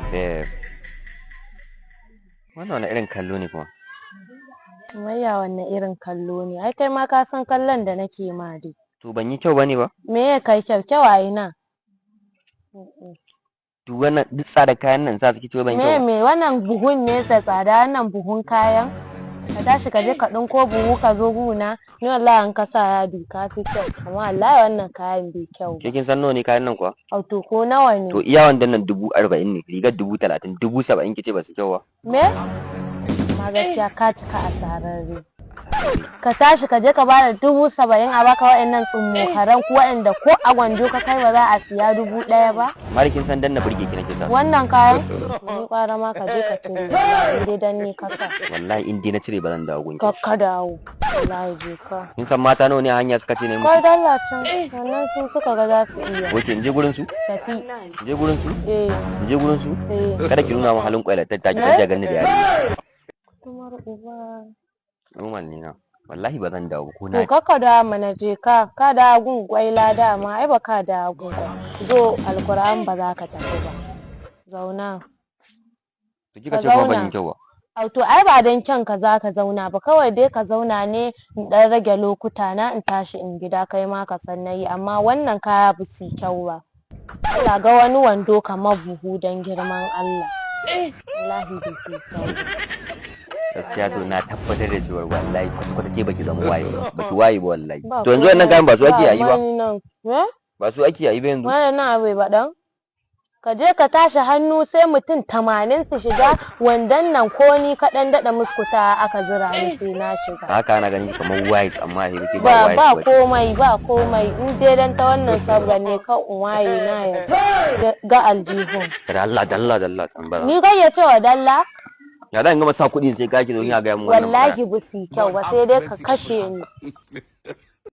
Babe, wannan wani irin kallo ne kuma? Wayya wanne irin kallo ne? Ai kai ma ka san kallon da nake ma dai. To ban yi kyau bane ba? Me ya kai kyau? Kyau a ina? Duk wannan duk tsada kayan nan za su kici ban kyau ba. Me wannan buhun ne da tsada wannan buhun kayan? Ka tashi ka je ka ɗinko buhu ka zo guna. Ni wallahi in ka sa yadi ka fi kyau. Amma wallahi wannan kayan bai kyau ba. Ke kin san nawa ne kayan nan kuwa? Auto ko nawa ne? To iya wandan nan 40,000 ne, rigar 30,000, 70,000 kice ba su kyau ba. Me? Ma gaskiya ka cika asararre. Ka tashi ka je ka bada 70,000 a baka wa'annan tsummokaran ku wa'anda ko a gwanjo ka kai ba za a siya 1,000 ba. Mari kin san dan na burge ki nake sa. Wannan kayan ni kwara ma ka je ka cire in dai dan ni ka sa. Wallahi in dai na cire ba zan dawo gunki. Ka dawo. Wallahi je ka. Kin san mata nawa ne a hanya suka ce ne musu? Kai dalla can wannan su suka ga za su iya. Oke in je gurin su? Tafi. In je gurin su? Eh. In je gurin su? Eh. Kada ki nuna mu halin kwailatar ta ki ta ganni da yari. Tumar uba. Normal ne na. Wallahi ba zan dawo ko To na. kaka da mana je ka da gun gwaila dama ai ba ka da gun zo alquran ba za ka tafi ba. Zauna. To kika ce kuma ban yi kyau ba. To ai ba dan kyan ka za ka zauna ba kawai dai ka zauna ne in dan rage lokuta na in tashi in gida kai ma ka san nayi amma wannan kaya ba su kyau ba. Allah ga wani wando kamar buhu dan girman Allah. Wallahi ba su kyau. Gaskiya to na tabbatar da cewa wallahi kwata ke baki zama waye ba ki waye ba wallahi. To yanzu wannan kayan ba su ake yayi ba. Ba su ake yayi ba yanzu. Wannan abai ba dan. Ka je ka tashi hannu sai mutum 80 su shiga wandan nan ko ni kaɗan daɗa muskuta aka zira ni sai na shiga. Haka ana ganin kamar wise amma he baki ba wise ba komai in dai dan ta wannan sabgan ne ka waye na ya ga aljihun. Da Allah tambara. Ni gayyace wa dalla. Ya dan gama sa kuɗi sai kake zo kin ga mu wannan. Wallahi busi kyau ba sai dai ka kashe ni.